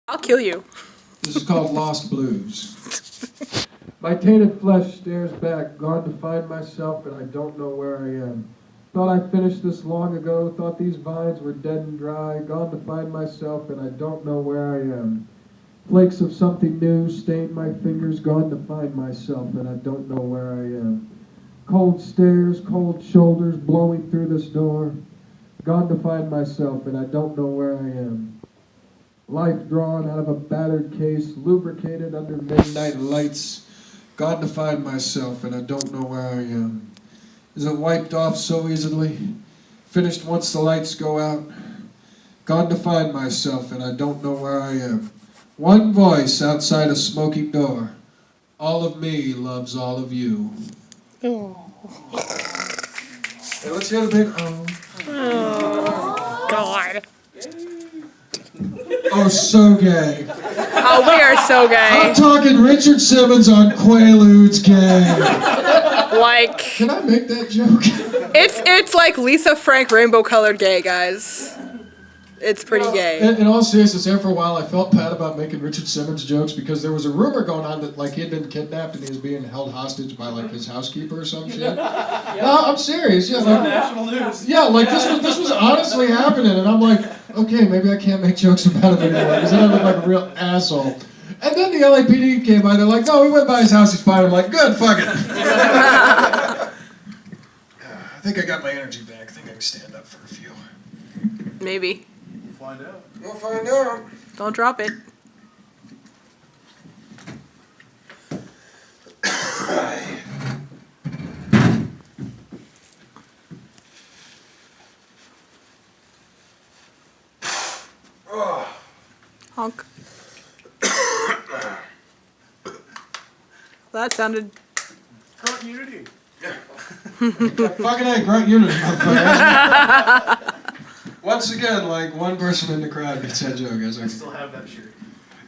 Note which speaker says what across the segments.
Speaker 1: I'll kill you.
Speaker 2: This is called Lost Blues. My tainted flesh stares back, gone to find myself, and I don't know where I am. Thought I finished this long ago, thought these vines were dead and dry, gone to find myself, and I don't know where I am. Flakes of something new stain my fingers, gone to find myself, and I don't know where I am. Cold stares, cold shoulders blowing through this door, gone to find myself, and I don't know where I am. Life drawn out of a battered case, lubricated under midnight lights, gone to find myself, and I don't know where I am. Is it wiped off so easily? Finished once the lights go out? Gone to find myself, and I don't know where I am. One voice outside a smoking door. All of me loves all of you.
Speaker 1: Oh,
Speaker 2: Hey, let's hear the big
Speaker 1: God.
Speaker 2: Oh, so gay.
Speaker 1: Oh, we are so gay.
Speaker 2: I'm talking Richard Simmons on Quaaludes gay.
Speaker 1: Like,
Speaker 2: Can I make that joke?
Speaker 1: it's like Lisa Frank rainbow-colored gay, guys. It's pretty gay.
Speaker 2: In all seriousness, there for a while I felt bad about making Richard Simmons jokes because there was a rumor going on that like he had been kidnapped and he was being held hostage by like his housekeeper or some shit. No, I'm serious. Yeah, like,
Speaker 3: National news.
Speaker 2: yeah, like this was honestly happening, and I'm like, okay, maybe I can't make jokes about it anymore because then I look like a real asshole. And then the LAPD came by. They're like, no, we went by his house. He's fine. I'm like, good, fuck it. I think I got my energy back. I think I can stand up for a few.
Speaker 1: Maybe.
Speaker 3: We'll find out.
Speaker 2: We'll find out.
Speaker 1: Don't drop it. Honk. That sounded...
Speaker 3: Grunt unity.
Speaker 2: Fucking A, grunt unity, motherfucker. Once again, like one person in the crowd gets that joke. I was
Speaker 3: I
Speaker 2: like,
Speaker 3: still have that shirt.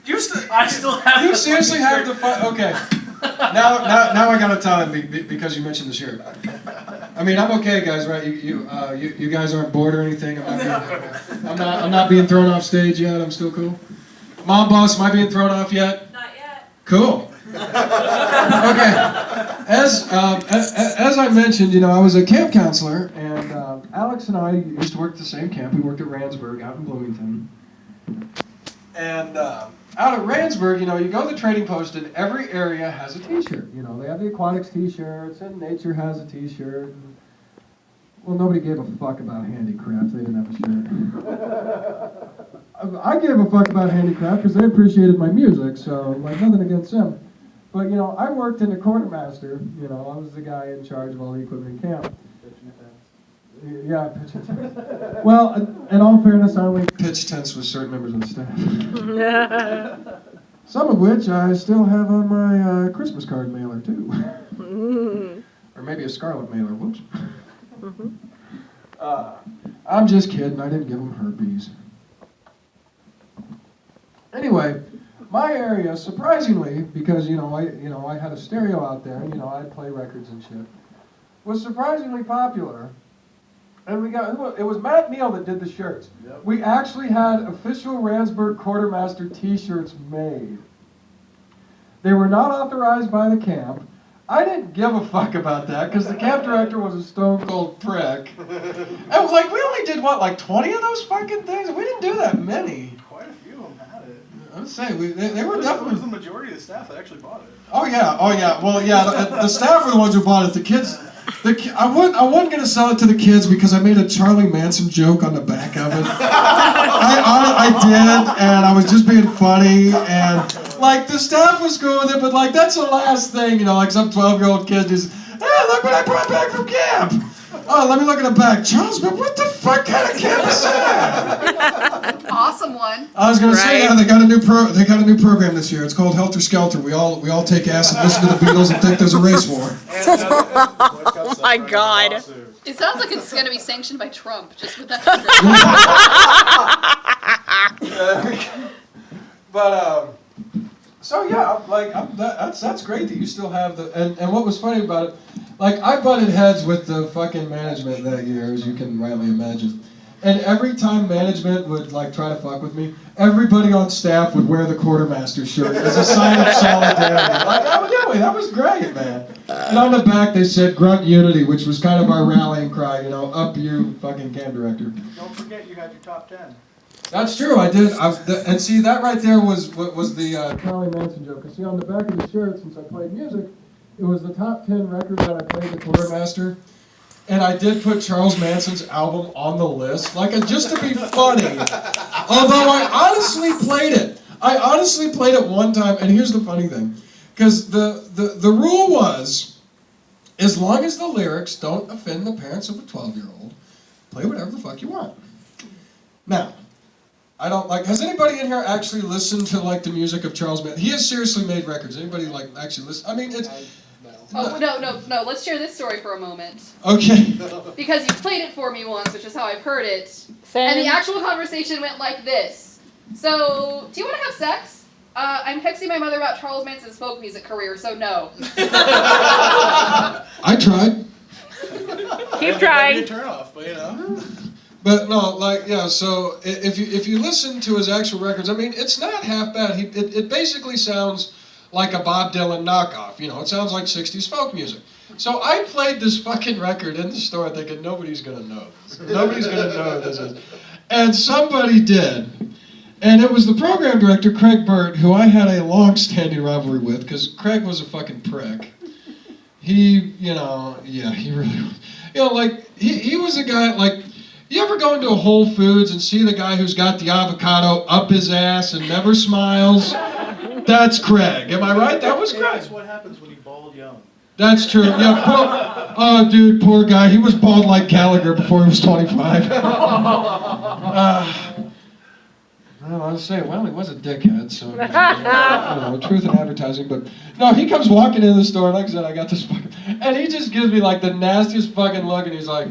Speaker 2: you still
Speaker 3: have
Speaker 2: you
Speaker 3: that
Speaker 2: seriously
Speaker 3: fucking
Speaker 2: have the okay. Now I gotta tell him because you mentioned the shirt. I mean, I'm okay, guys, right? You guys aren't bored or anything. I'm not being thrown off stage yet. I'm still cool. Mom, boss, am I being thrown off yet?
Speaker 1: Not yet.
Speaker 2: Cool. Okay. As I mentioned, I was a camp counselor, and Alex and I used to work at the same camp. We worked at Randsburg out in Bloomington. And out at Randsburg, you go to the trading post, and every area has a T-shirt. They have the aquatics T-shirts, and nature has a T-shirt. Well, nobody gave a fuck about handicraft. They didn't have a shirt. I gave a fuck about handicraft because they appreciated my music, so like nothing against them. But I worked in the quartermaster. I was the guy in charge of all the equipment in camp. Yeah, pitch tents. Well, in all fairness, I only pitched tents with certain members of the staff. Some of which I still have on my Christmas card mailer too, or maybe a scarlet mailer. Whoops. I'm just kidding. I didn't give them herpes. Anyway, my area, surprisingly, because I had a stereo out there, and I'd play records and shit, was surprisingly popular. And it was Matt Neal that did the shirts.
Speaker 3: Yep.
Speaker 2: We actually had official Randsburg Quartermaster T-shirts made. They were not authorized by the camp. I didn't give a fuck about that because the camp director was a stone cold prick. And like we only did what, like 20 of those fucking things? We didn't do that many.
Speaker 3: Quite a few of them had it.
Speaker 2: I would say they were
Speaker 3: It
Speaker 2: definitely.
Speaker 3: was the majority of the staff that actually bought it.
Speaker 2: Oh yeah. Well yeah. The staff were the ones who bought it. The kids. I wasn't gonna sell it to the kids because I made a Charlie Manson joke on the back of it. I did, and I was just being funny, and like the staff was cool with it, but like that's the last thing, like some 12-year-old kid just, hey, look what I brought back from camp. Oh, let me look at the back. Charles, but what the fuck kind of camp is that?
Speaker 4: Awesome one.
Speaker 2: I was gonna say, yeah, they got a new program this year. It's called Helter Skelter. We all take acid, listen to the Beatles, and think there's a race war.
Speaker 1: Oh my God.
Speaker 4: It sounds like it's going to be sanctioned by Trump, just with that.
Speaker 2: But so yeah, like that's great that you still have the and what was funny about it, like I butted heads with the fucking management that year, as you can rightly imagine, And every time management would like try to fuck with me, everybody on staff would wear the quartermaster shirt as a sign of solidarity. Like, oh yeah, that was great, man. And on the back they said Grunt Unity, which was kind of our rallying cry, you know, up you fucking camp director.
Speaker 3: Don't forget you had your top 10.
Speaker 2: That's true, I did. And see, that right there was the Charlie Manson joke. Cause see, on the back of the shirt, since I played music, it was the top 10 records that I played the quartermaster. And I did put Charles Manson's album on the list, like just to be funny. Although I honestly played it. I honestly played it one time, and here's the funny thing. Because the rule was, as long as the lyrics don't offend the parents of a 12-year-old, play whatever the fuck you want. Now, I don't like, has anybody in here actually listened to like the music of Charles Manson? He has seriously made records. Anybody like actually listen? I mean, it's...
Speaker 4: Oh, no. Let's share this story for a moment.
Speaker 2: Okay.
Speaker 4: Because you played it for me once, which is how I've heard it.
Speaker 1: Same.
Speaker 4: And the actual conversation went like this. So, do you want to have sex? I'm texting my mother about Charles Manson's folk music career, so no.
Speaker 2: I tried.
Speaker 1: Keep trying.
Speaker 3: Turn off, but you know.
Speaker 2: But no, like, yeah, so if you listen to his actual records, I mean, it's not half bad. It basically sounds like a Bob Dylan knockoff, you know, it sounds like 60s folk music. So I played this fucking record in the store thinking nobody's gonna know. Nobody's gonna know what this is. And somebody did. And it was the program director, Craig Burt, who I had a long-standing rivalry with, because Craig was a fucking prick. He, you know, yeah, he really was. You know, like, he was a guy, like, you ever go into a Whole Foods and see the guy who's got the avocado up his ass and never smiles? That's Craig. Am I right? That was Craig.
Speaker 3: That's what happens when you bald young.
Speaker 2: That's true. Yeah. Oh, dude, poor guy. He was bald like Gallagher before he was 25. Well, I was saying, well, he was a dickhead, so, you know, truth in advertising, but, no, he comes walking in the store, and like I said, I got this fucking, and he just gives me, like, the nastiest fucking look, and he's like,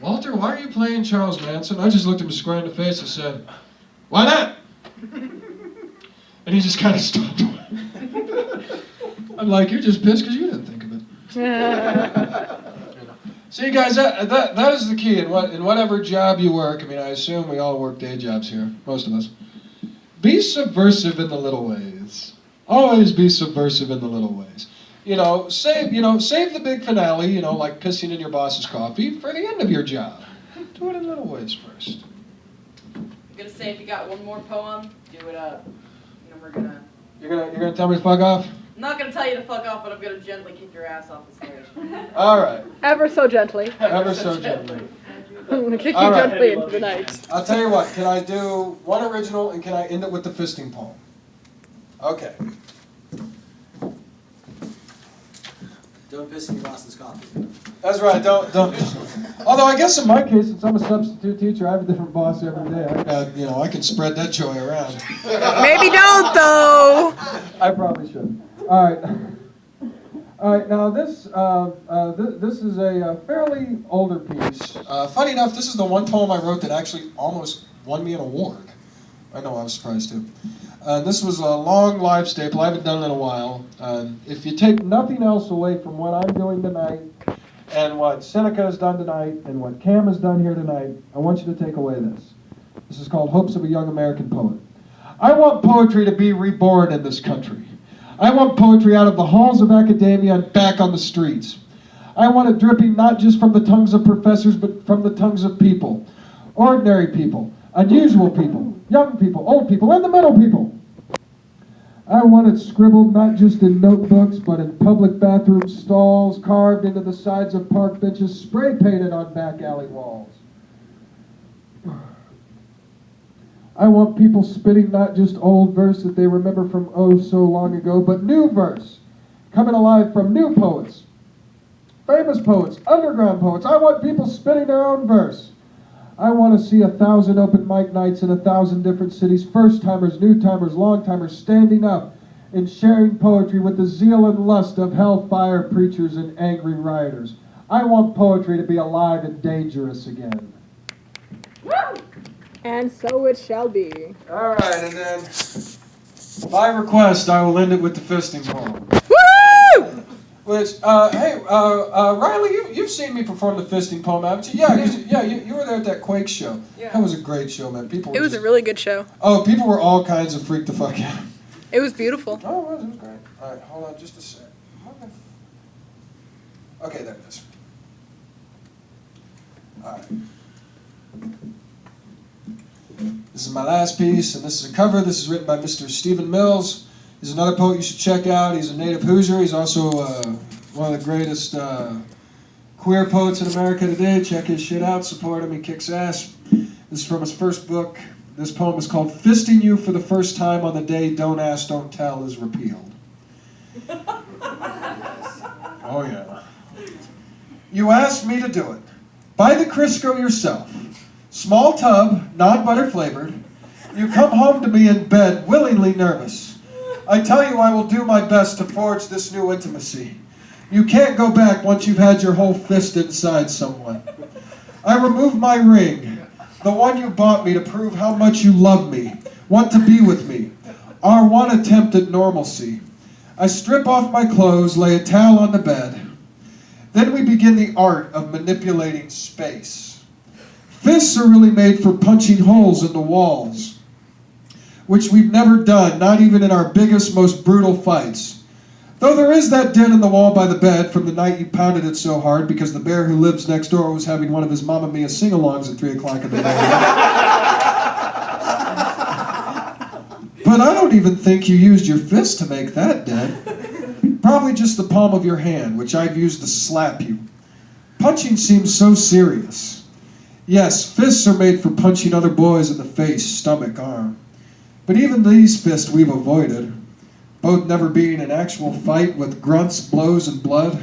Speaker 2: Walter, why are you playing Charles Manson? I just looked him square in the face and said, why not? And he just kind of stopped. I'm like, you're just pissed because you didn't think of it. See, guys, that is the key in whatever job you work. I mean, I assume we all work day jobs here, most of us. Be subversive in the little ways. Always be subversive in the little ways. Save the big finale, like pissing in your boss's coffee for the end of your job. Do it in little ways first.
Speaker 5: I'm gonna say if you got one more poem, do it up. And we're gonna.
Speaker 2: You're gonna tell me to fuck off?
Speaker 5: I'm not gonna tell you to fuck off, but I'm gonna gently kick your ass off the stage.
Speaker 2: All right.
Speaker 1: Ever so gently.
Speaker 2: Ever so gently.
Speaker 1: I'm gonna kick you
Speaker 2: All right.
Speaker 1: gently into the night.
Speaker 2: I'll tell you what. Can I do one original and can I end it with the fisting poem? Okay.
Speaker 6: Don't piss in your boss's coffee.
Speaker 2: That's right. Don't. Although I guess in my case, since I'm a substitute teacher, I have a different boss every day. I can spread that joy around.
Speaker 1: Maybe don't though.
Speaker 2: I probably should. All right. All right. Now this is a fairly older piece. Funny enough, this is the one poem I wrote that actually almost won me an award. I know, I was surprised too. This was a long live staple. I haven't done it in a while. If you take nothing else away from what I'm doing tonight, and what Seneca has done tonight, and what Cam has done here tonight, I want you to take away this. This is called Hopes of a Young American Poet. I want poetry to be reborn in this country. I want poetry out of the halls of academia and back on the streets. I want it dripping not just from the tongues of professors, but from the tongues of people. Ordinary people, unusual people, young people, old people, and the middle people. I want it scribbled not just in notebooks, but in public bathroom stalls, carved into the sides of park benches, spray painted on back alley walls. I want people spitting not just old verse that they remember from oh so long ago, but new verse, coming alive from new poets, famous poets, underground poets. I want people spitting their own verse. I want to see 1,000 open mic nights in 1,000 different cities, first-timers, new-timers, long-timers, standing up and sharing poetry with the zeal and lust of hellfire preachers and angry rioters. I want poetry to be alive and dangerous again.
Speaker 1: Woo! And so it shall be.
Speaker 2: All right, and then, by request, I will end it with the fisting poem.
Speaker 1: Woo!
Speaker 2: Which, hey, Riley, you've seen me perform the fisting poem, haven't you? Yeah, 'cause you were there at that Quake show.
Speaker 1: Yeah.
Speaker 2: That was a great show, man. People.
Speaker 1: It was a really good show.
Speaker 2: Oh, people were all kinds of freaked the fuck out.
Speaker 1: It was beautiful.
Speaker 2: Oh, it was great. All right, hold on just a sec. Okay, there it is. All right. This is my last piece, and this is a cover. This is written by Mr. Stephen Mills. He's another poet you should check out. He's a native Hoosier. He's also one of the greatest queer poets in America today. Check his shit out. Support him. He kicks ass. This is from his first book. This poem is called Fisting You for the First Time on the Day Don't Ask, Don't Tell is Repealed. Oh, yeah. You asked me to do it. Buy the Crisco yourself. Small tub, non-butter flavored. You come home to me in bed, willingly nervous. I tell you I will do my best to forge this new intimacy. You can't go back once you've had your whole fist inside someone. I remove my ring, the one you bought me to prove how much you love me, want to be with me, our one attempt at normalcy. I strip off my clothes, lay a towel on the bed. Then we begin the art of manipulating space. Fists are really made for punching holes in the walls, which we've never done, not even in our biggest, most brutal fights. Though there is that dent in the wall by the bed from the night you pounded it so hard because the bear who lives next door was having one of his Mamma Mia sing-alongs at 3 o'clock in the morning. But I don't even think you used your fist to make that dent. Probably just the palm of your hand, which I've used to slap you. Punching seems so serious. Yes, fists are made for punching other boys in the face, stomach, arm. But even these fists we've avoided, both never being an actual fight with grunts, blows, and blood.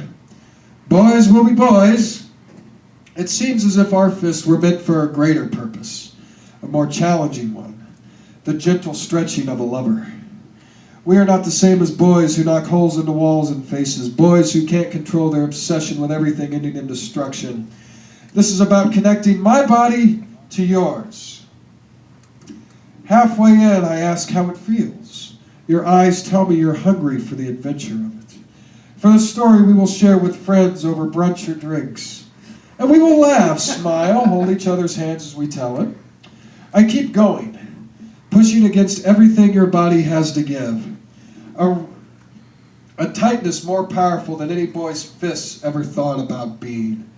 Speaker 2: Boys will be boys. It seems as if our fists were meant for a greater purpose, a more challenging one, the gentle stretching of a lover. We are not the same as boys who knock holes into walls and faces, boys who can't control their obsession with everything ending in destruction. This is about connecting my body to yours. Halfway in, I ask how it feels. Your eyes tell me you're hungry for the adventure of it. For the story we will share with friends over brunch or drinks. And we will laugh, smile, hold each other's hands as we tell it. I keep going, pushing against everything your body has to give. A tightness more powerful than any boy's fists ever thought about being.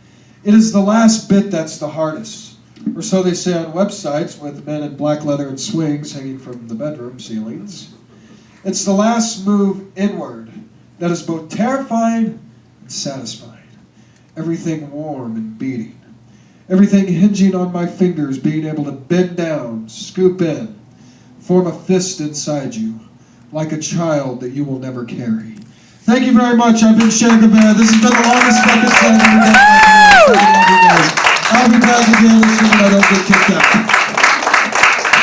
Speaker 2: It is the last bit that's the hardest. Or so they say on websites with men in black leather and swings hanging from the bedroom ceilings. It's the last move inward that is both terrifying and satisfying. Everything warm and beating. Everything hinging on my fingers, being able to bend down, scoop in, form a fist inside you, like a child that you will never carry. Thank you very much. I've been Cher Guevara. This has been the longest fucking time I've ever done. I'll be back again as soon as I don't get kicked out.